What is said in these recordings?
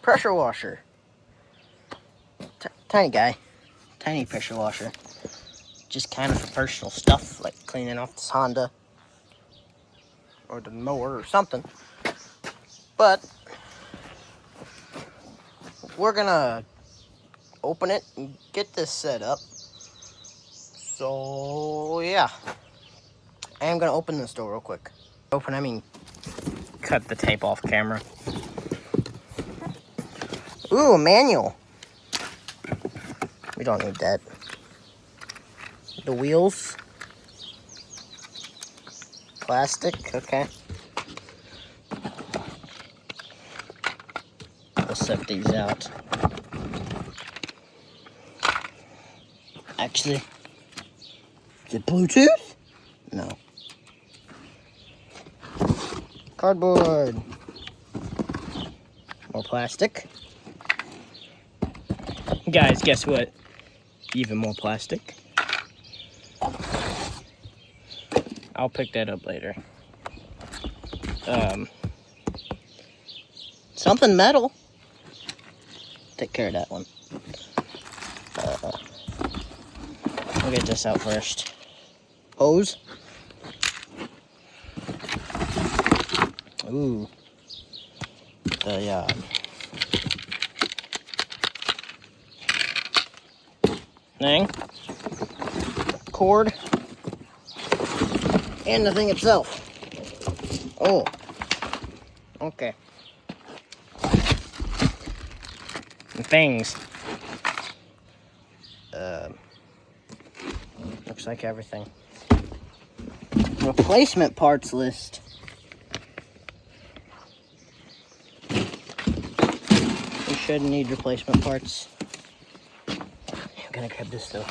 pressure washer. Tiny guy. Tiny pressure washer. Just kind of for personal stuff, like cleaning off this Honda. Or the mower or something. But we're gonna open it and get this set up. So yeah. I am gonna open this door real quick. Open, I mean cut the tape off camera. Ooh, a manual. We don't need that. The wheels. Plastic, okay. We'll set these out. Actually, is it Bluetooth? No. Cardboard. More plastic. Guys, guess what? Even more plastic. I'll pick that up later. Something metal. Take care of that one. We'll get this out first. Hose. Ooh. The thing. Cord. And the thing itself. Oh. Okay. And things. Looks like everything. Replacement parts list. We shouldn't need replacement parts. I'm gonna grab this though.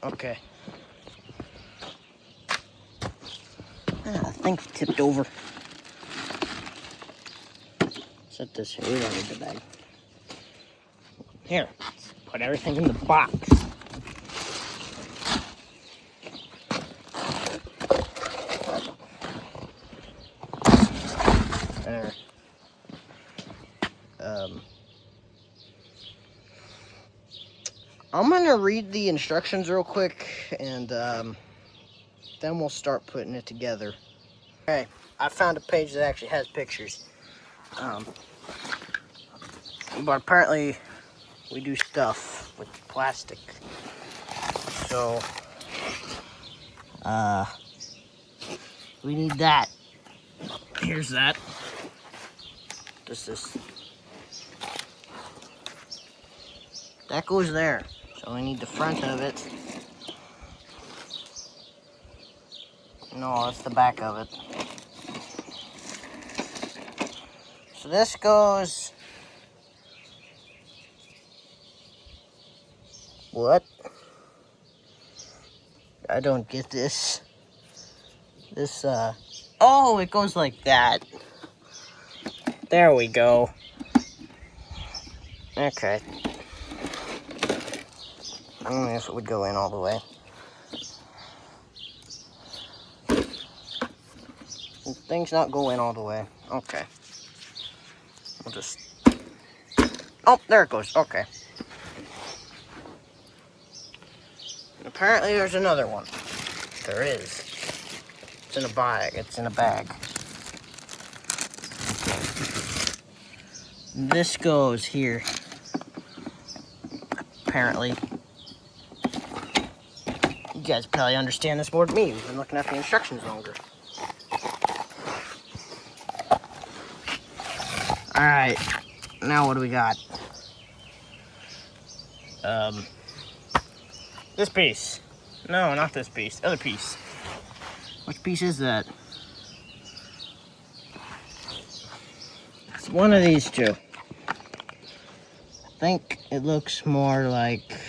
Okay. Things tipped over. Set this here. We don't need the bag. Here, let's put everything in the box. There. I'm gonna read the instructions real quick, and then we'll start putting it together. Okay, I found a page that actually has pictures. But apparently we do stuff with plastic. So, we need that. Here's that. This. That goes there. So we need the front of it. No, that's the back of it. So this goes... What? I don't get this. This, oh, it goes like that. There we go. Okay. I don't know if it would go in all the way. Things not go in all the way. Okay. We'll just... Oh, there it goes. Okay. Apparently there's another one. There is. It's in a bag. It's in a bag. This goes here. Apparently. You guys probably understand this more than me. You've been looking at the instructions longer. Alright. Now what do we got? This piece. No, not this piece. Other piece. Which piece is that? It's one of these two. I think it looks more like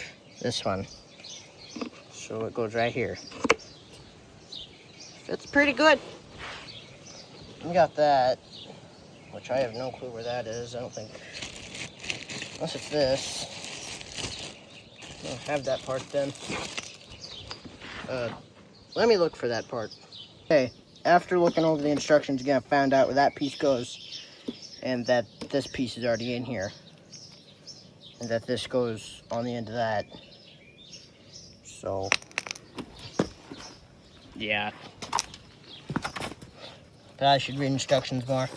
this one. So it goes right here. It's pretty good. We got that, which I have no clue where that is. I don't think. Unless it's this. I don't have that part then. Let me look for that part. Okay, after looking over the instructions again, I found out where that piece goes. and that this piece is already in here, and that this goes on the end of that. So, yeah. But I should read instructions more.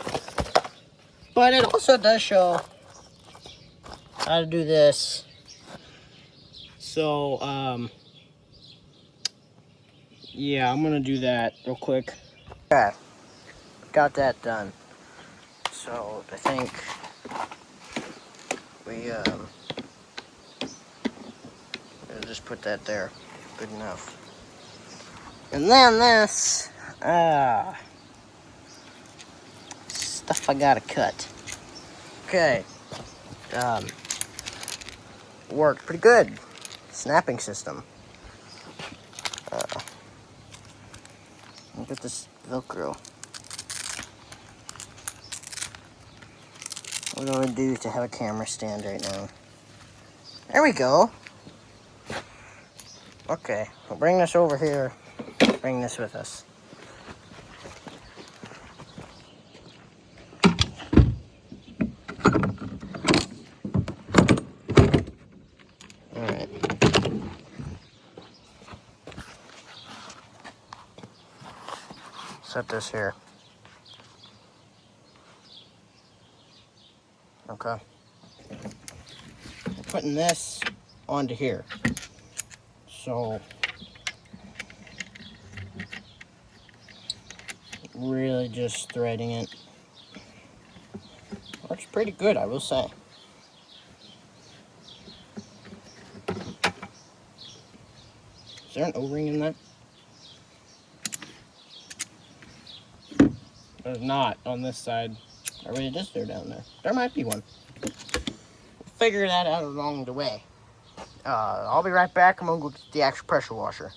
But it also does show how to do this. So, yeah, I'm gonna do that real quick. Okay, got that done. So, I think we'll just put that there. Good enough. And then this, stuff I gotta cut. Okay, worked pretty good. Snapping system. Look at this Velcro. What do I do to have a camera stand right now? There we go. Okay, we'll bring this over here. Bring this with us. Alright. Set this here. Okay. We're putting this onto here. So, really just threading it. Works pretty good, I will say. Is there an O-ring in that? There's not on this side. Or wait, is there down there? There might be one. We'll figure that out along the way. I'll be right back. I'm gonna go get the actual pressure washer.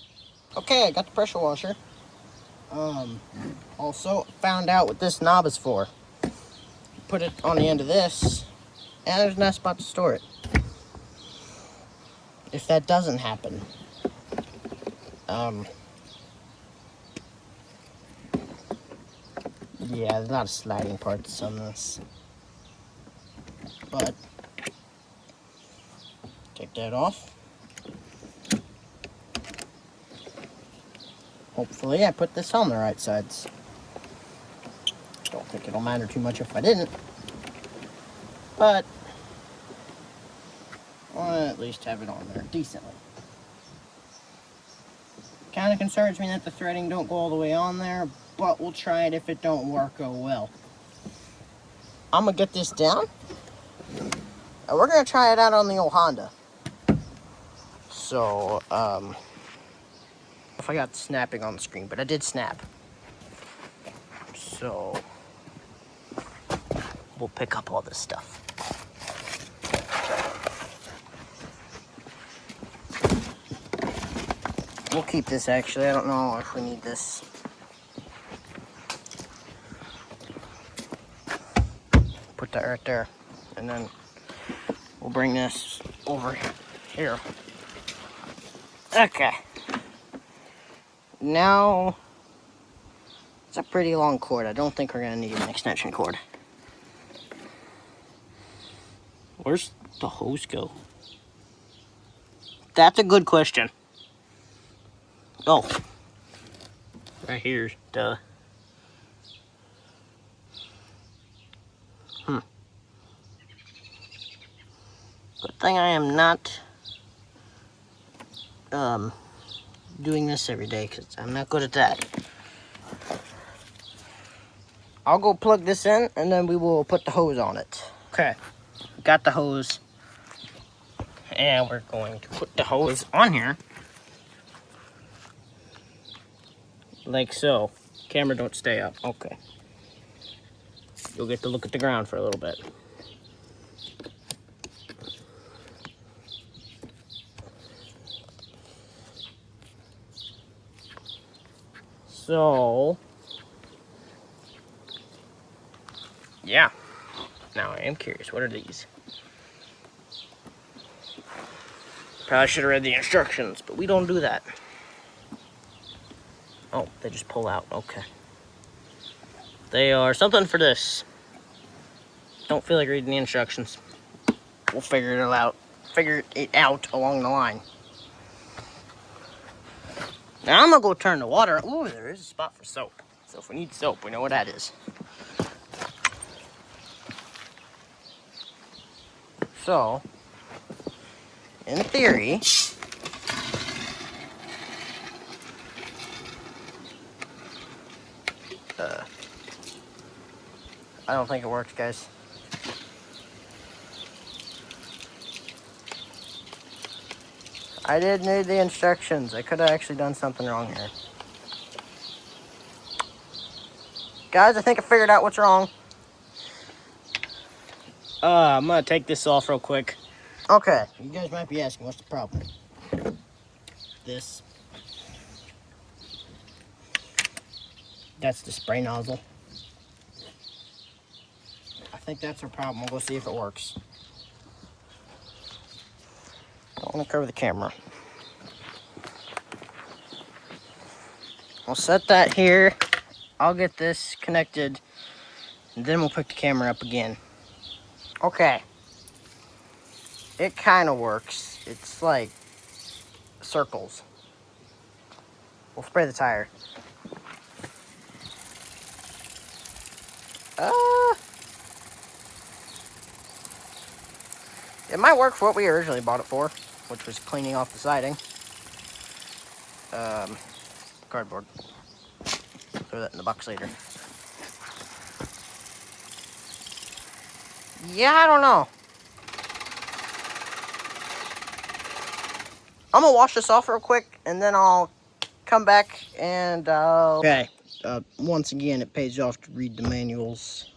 Okay, I got the pressure washer. Also found out what this knob is for. Put it on the end of this, and there's a nice spot to store it. If that doesn't happen, yeah, there's a lot of sliding parts on this, but take that off. Hopefully I put this on the right sides. Don't think it'll matter too much if I didn't, but I want to at least have it on there decently. Kind of concerns me that the threading don't go all the way on there, but we'll try it. If it don't work, oh well. I'm gonna get this down. We're gonna try it out on the old Honda. So, if I got snapping on the screen, but I did snap. So, we'll pick up all this stuff. We'll keep this, actually. I don't know if we need this. Put that right there. And then we'll bring this over here. Okay. Now, it's a pretty long cord. I don't think we're going to need an extension cord. Where's the hose go? That's a good question. Oh, right here, duh. Good thing I am not doing this every day, because I'm not good at that. I'll go plug this in, and then we will put the hose on it. Okay, got the hose, and we're going to put the hose on here. Like so. Camera don't stay up. Okay. You'll get to look at the ground for a little bit. So, yeah. Now I am curious. What are these? Probably should have read the instructions, but we don't do that. Oh, they just pull out. Okay. They are something for this. Don't feel like reading the instructions. We'll figure it out along the line. Now I'm gonna go turn the water. Ooh, there is a spot for soap. So if we need soap, we know what that is. So, in theory, I don't think it works, guys. I did need the instructions. I could have actually done something wrong here. Guys, I think I figured out what's wrong. I'm gonna take this off real quick. Okay, you guys might be asking, what's the problem? This. That's the spray nozzle. I think that's our problem. We'll go see if it works. Don't want to cover the camera. We'll set that here. I'll get this connected, and then we'll pick the camera up again. Okay. It kind of works. It's like circles. We'll spray the tire. It might work for what we originally bought it for, which was cleaning off the siding. Cardboard. Throw that in the box later. Yeah, I don't know. I'm gonna wash this off real quick, and then I'll come back and Okay. Once again, it pays off to read the manuals.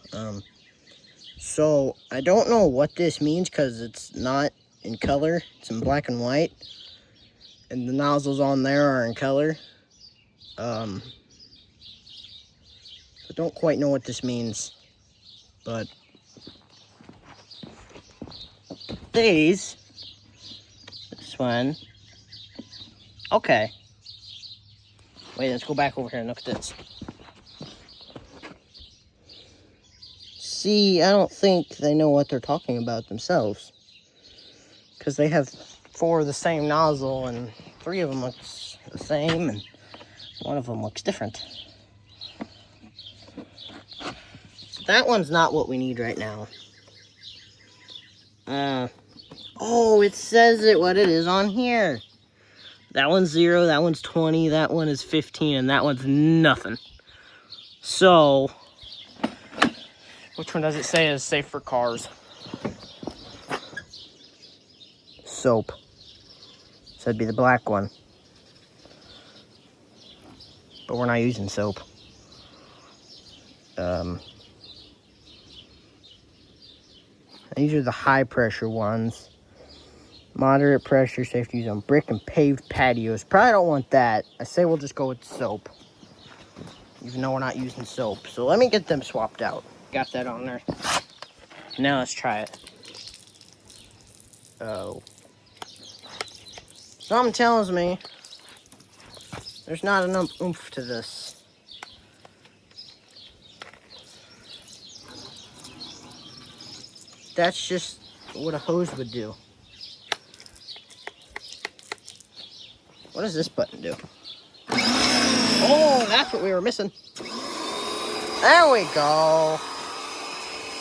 So I don't know what this means because it's not in color. It's in black and white, and the nozzles on there are in color. I don't quite know what this means, but this one. Okay. Wait, let's go back over here and look at this. See, I don't think they know what they're talking about themselves. Because they have 4 of the same nozzle, and 3 of them looks the same, and 1 of them looks different. So that one's not what we need right now. Oh, it says what it is on here. That one's 0, that one's 20, that one is 15, and that one's nothing. So, which one does it say is safe for cars? Soap. So that'd be the black one. But we're not using soap. These are the high pressure ones. Moderate pressure, safe to use on brick and paved patios. Probably don't want that. I say we'll just go with soap. Even though we're not using soap. So let me get them swapped out. Got that on there. Now let's try it. Oh. Something tells me there's not enough oomph to this. That's just what a hose would do. What does this button do? Oh, that's what we were missing. There we go.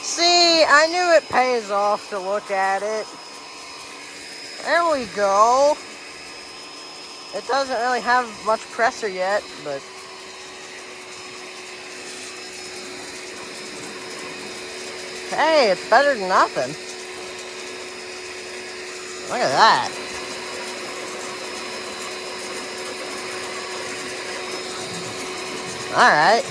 See, I knew it pays off to look at it. There we go. It doesn't really have much pressure yet, but hey, it's better than nothing. Look at that. All right.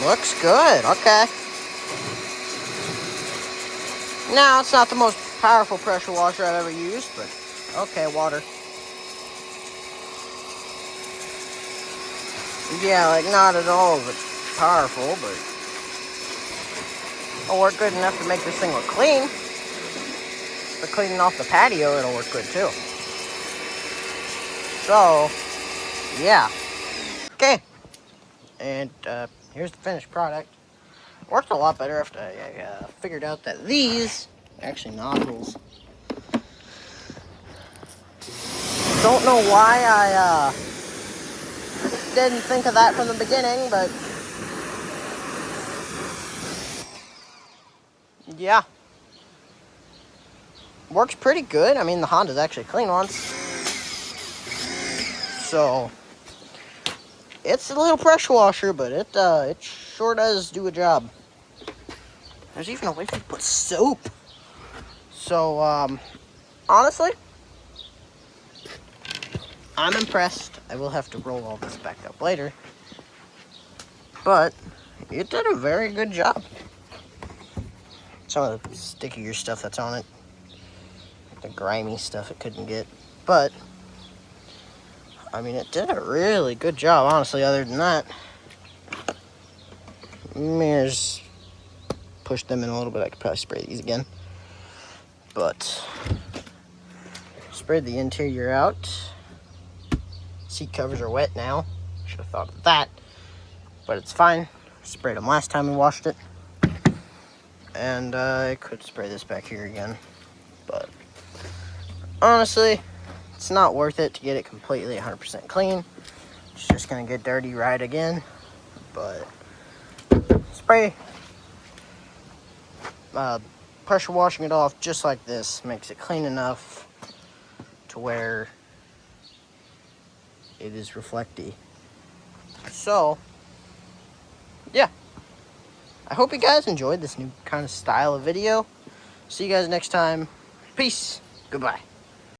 Looks good. Okay. Now, it's not the most powerful pressure washer I've ever used, but okay, water. Yeah, like not at all powerful, but it'll work good enough to make this thing look clean. For cleaning off the patio, it'll work good too. So, yeah. Okay. And here's the finished product. Worked a lot better after I figured out that these are actually nozzles. Don't know why I didn't think of that from the beginning, but yeah. Works pretty good. I mean, the Honda's actually clean once. So, it's a little pressure washer, but it sure does do a job. There's even a way to put soap. So, honestly, I'm impressed. I will have to roll all this back up later. But, it did a very good job. Some of the stickier stuff that's on it, the grimy stuff it couldn't get. But, I mean, it did a really good job, honestly, other than that. Let me just push them in a little bit. I could probably spray these again. But, sprayed the interior out. Seat covers are wet now. Should have thought of that. But it's fine. Sprayed them last time we washed it. And I could spray this back here again. But, honestly, it's not worth it to get it completely 100% clean. It's just going to get dirty right again. But, spray, pressure washing it off just like this makes it clean enough to where it is reflecty. So, yeah. I hope you guys enjoyed this new kind of style of video. See you guys next time. Peace. Goodbye.